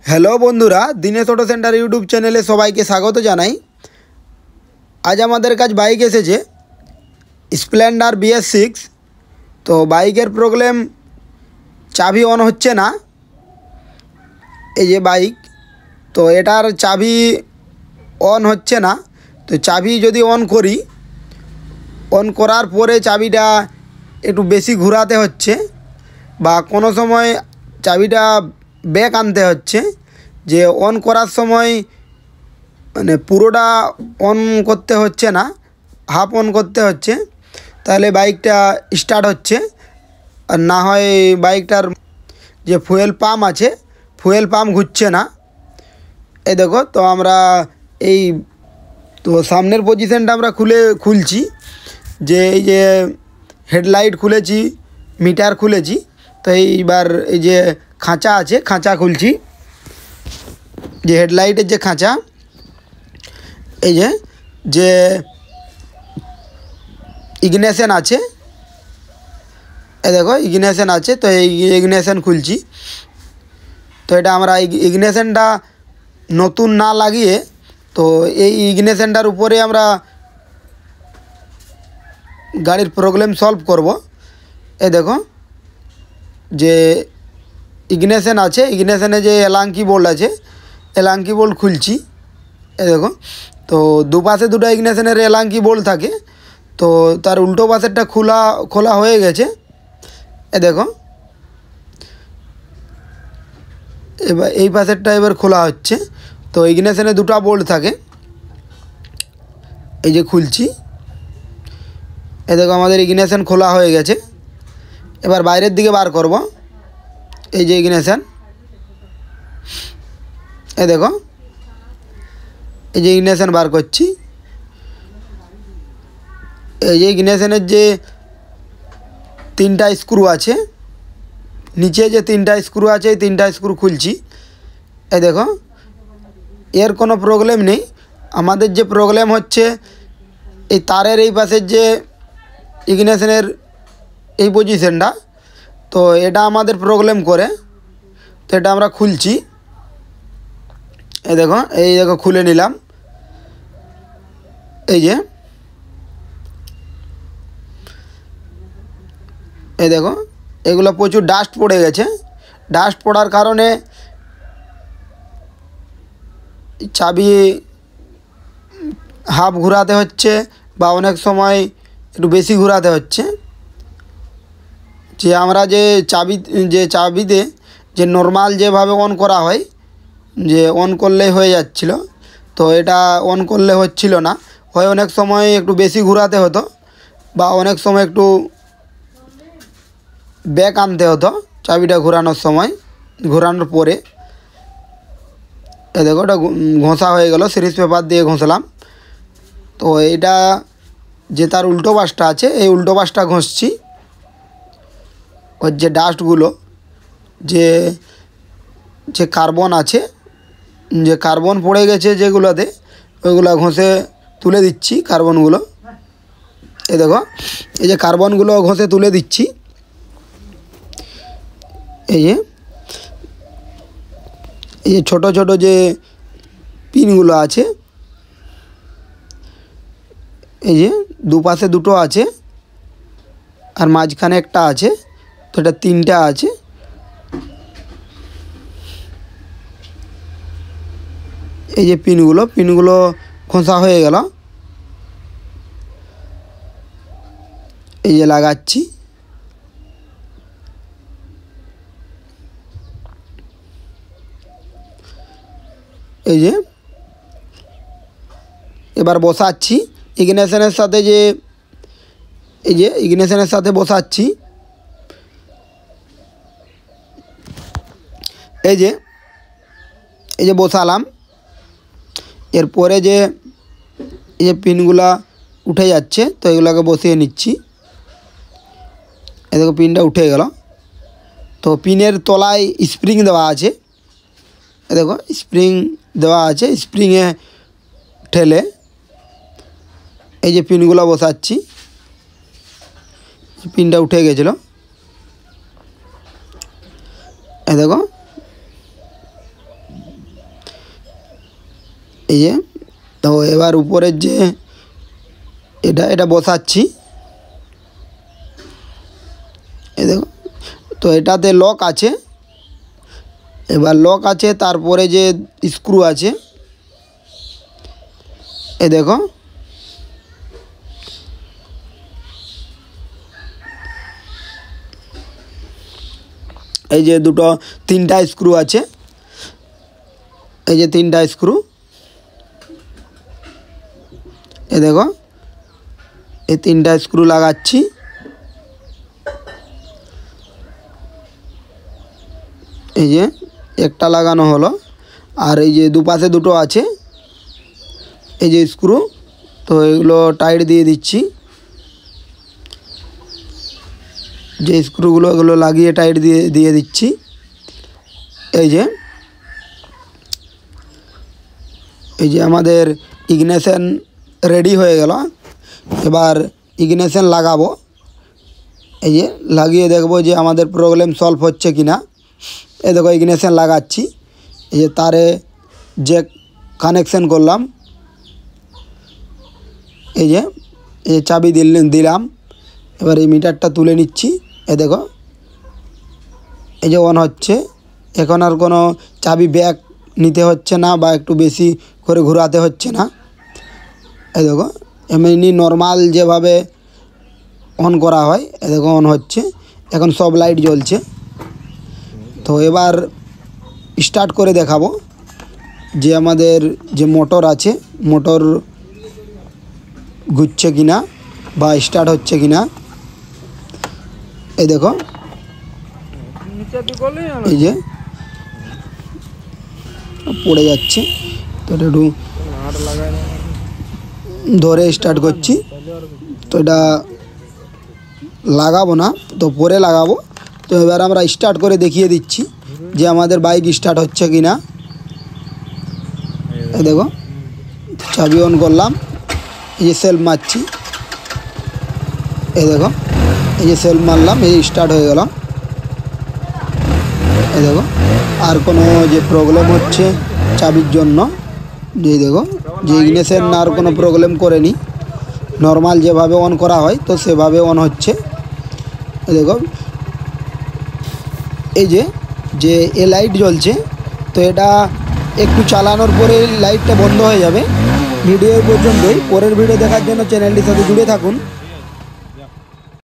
Hello বন্ধুরা, Dinesh auto centre YouTube চ্যানেলে সবাইকে স্বাগত জানাই। আজ আমাদের কাছে বাইক এসেছে স্প্লেন্ডার BS6। তো বাইকের প্রবলেম, চাবি অন হচ্ছে না। এই যে বাইক, তো এটার চাবি অন হচ্ছে না। তো চাবি যদি অন করি, অন করার পরে চাবিটা একটু বেশি ঘোরাতে হচ্ছে, বা কোনো সময় চাবিটা ব্যাক আনতে হচ্ছে। যে অন করার সময় মানে পুরোটা অন করতে হচ্ছে না, হাফ অন করতে হচ্ছে, তাহলে বাইকটা স্টার্ট হচ্ছে। আর না হয় বাইকটার যে ফুয়েল পাম্প আছে, ফুয়েল পাম্প ঘুরছে না। এই দেখো, তো আমরা এই তো সামনের পজিশনটা আমরা খুলছি, যে এই যে হেডলাইট খুলেছি, মিটার খুলেছি। তো এইবার এই যে খাঁচা আছে, খাঁচা খুলছি, যে হেডলাইটের যে খাঁচা, এই যে ইগনিশন আছে, এই দেখো ইগনিশন আছে। তো এই ইগনিশন খুলছি। তো এটা আমরা ইগনিশনটা নতুন না লাগিয়ে, তো এই ইগনিশনটার উপরে আমরা গাড়ির প্রবলেম সলভ করব। এই দেখো, যে ইগনিশন আছে, ইগনিশনে যে এলাঙ্কি বোল্ট আছে, এলাঙ্কি বোল্ট খুলছি। এই দেখো, তো দুপাশে দুটো ইগনিশনের এলাঙ্কি বোল্ট থাকে, তো তার উল্টো পাশেরটা খোলা হয়ে গেছে। এ দেখো, এবার এই পাশেরটা এবার খোলা হচ্ছে। তো ইগনিশনে দুটো বোল্ট থাকে, এই যে খুলছি। এ দেখো, আমাদের ইগনিশন খোলা হয়ে গেছে। এবার বাইরের দিকে বার করব। এই যে ইগনিশন, এ দেখো, এই যে ইগনিশন বার করছি। এই যে ইগনিশনের যে তিনটা স্ক্রু আছে, নিচে যে তিনটা স্ক্রু আছে, এই তিনটা স্ক্রু খুলছি। এই দেখো, এর কোনো প্রবলেম নেই। আমাদের যে প্রবলেম হচ্ছে এই তারের এই পাশের যে ইগনিশনের এই পজিশনটা, তো এটা আমাদের প্রবলেম করে। তো এটা আমরা খুলছি। এই দেখো খুলে নিলাম। এই দেখো, এগুলো প্রচুর ডাস্ট পড়ে গেছে। ডাস্ট পড়ার কারণে চাবি হাফ ঘোরাতে হচ্ছে, বা অনেক সময় একটু বেশি ঘোরাতে হচ্ছে। যে আমরা যে চাবিতে যে নর্মাল যেভাবে অন করা হয়, যে অন করলেই হয়ে যাচ্ছিল, তো এটা অন করলে হচ্ছিল না। হয় অনেক সময় একটু বেশি ঘোরাতে হতো, বা অনেক সময় একটু ব্যাক আনতে হতো চাবিটা ঘোরানোর পরে। এ দেখো, ওটা ঘষা হয়ে গেল, সিরিজ পেপার দিয়ে ঘষলাম। তো এটা যে তার উল্টো পাশটা আছে, এই উল্টো পাশটা ঘষছি। ওর যে ডাস্টগুলো, যে কার্বন আছে, যে কার্বন পড়ে গেছে যেগুলোতে, ওইগুলো ঘষে তুলে দিচ্ছি কার্বনগুলো। এই দেখো, এই যে কার্বনগুলো ঘষে তুলে দিচ্ছি। এই যে ছোটো ছোটো যে পিনগুলো আছে, এই যে দুপাশে দুটো আছে, আর মাঝখানে একটা আছে, তো এটা তিনটা আছে। এই যে পিনগুলো খোঁসা হয়ে গেল। এই যে লাগাচ্ছি। এই যে এবার বসাচ্ছি ইগনিশনের সাথে, এই যে ইগনিশনের সাথে বসাচ্ছি। এই যে বসালাম। এরপরে যে এই যে পিনগুলা উঠে যাচ্ছে, তো এগুলোকে বসিয়ে নিচ্ছি। এই দেখো, পিনটা উঠে গেল। তো পিনের তলায় স্প্রিং দেওয়া আছে, এই দেখো স্প্রিং দেওয়া আছে। স্প্রিংয়ে ঠেলে এই যে পিনগুলো বসাচ্ছি। পিনটা উঠে গেছিলো, এই দেখো। এই যে। তো এবার উপরের যে এটা বসাচ্ছি, এই দেখো। তো এটাতে লক আছে, এবার লক আছে, তারপরে যে স্ক্রু আছে, এই দেখো। এই যে তিনটা স্ক্রু আছে, এই যে তিনটা স্ক্রু, এই দেখো। এই তিনটা স্ক্রু লাগাচ্ছি, এই যে একটা লাগানো হলো। আর এই যে দুপাশে দুটো আছে, এই যে স্ক্রু। তো এগুলো টাইট দিয়ে দিচ্ছি, যে স্ক্রুগুলো এগুলো লাগিয়ে টাইট দিয়ে দিচ্ছি। এই যে আমাদের ইগনিশন রেডি হয়ে গেল। এবার ইগনিশন লাগাবো, এই যে লাগিয়ে দেখবো যে আমাদের প্রবলেম সলভ হচ্ছে কি না। এই দেখো ইগনিশন লাগাচ্ছি, এই যে তারে জ্যাক কানেকশন করলাম, এই যে চাবি দিলাম। এবার এই মিটারটা তুলে নিচ্ছি, এই দেখো। এই যে অন হচ্ছে, এখন আর কোনো চাবি ব্যাক নিতে হচ্ছে না বা একটু বেশি করে ঘোরাতে হচ্ছে না। এই দেখো এমনি নর্মাল যেভাবে অন করা হয়, এই দেখো অন হচ্ছে। এখন সব লাইট জ্বলছে। তো এবার স্টার্ট করে দেখাবো যে আমাদের যে মোটর আছে, মোটর ঘুরছে কিনা বা স্টার্ট হচ্ছে কিনা। এই দেখো, এই যে পড়ে যাচ্ছে। তো এটা একটু ধরে স্টার্ট করছি। তো এটা লাগাবো না, তো পরে লাগাবো। তো এবার আমরা স্টার্ট করে দেখিয়ে দিচ্ছি যে আমাদের বাইক স্টার্ট হচ্ছে কি না। এই দেখো চাবি অন করলাম, এই যে সেলফ মারছি, এই দেখো। এই যে সেলফ মারলাম, এই স্টার্ট হয়ে গেল। এই দেখো আর কোনো যে প্রবলেম হচ্ছে চাবির জন্য, যে দেখো যে ইগনিশন আর কোনো প্রবলেম করেনি, নর্মাল যেভাবে অন করা হয় তো সেভাবে অন হচ্ছে। এই দেখো এই যে এ লাইট জ্বলছে। তো এটা একটু চালানোর পরে লাইটটা বন্ধ হয়ে যাবে। ভিডিও পর্যন্তই, পরের ভিডিও দেখার জন্য চ্যানেলটির সাথে জুড়ে থাকুন।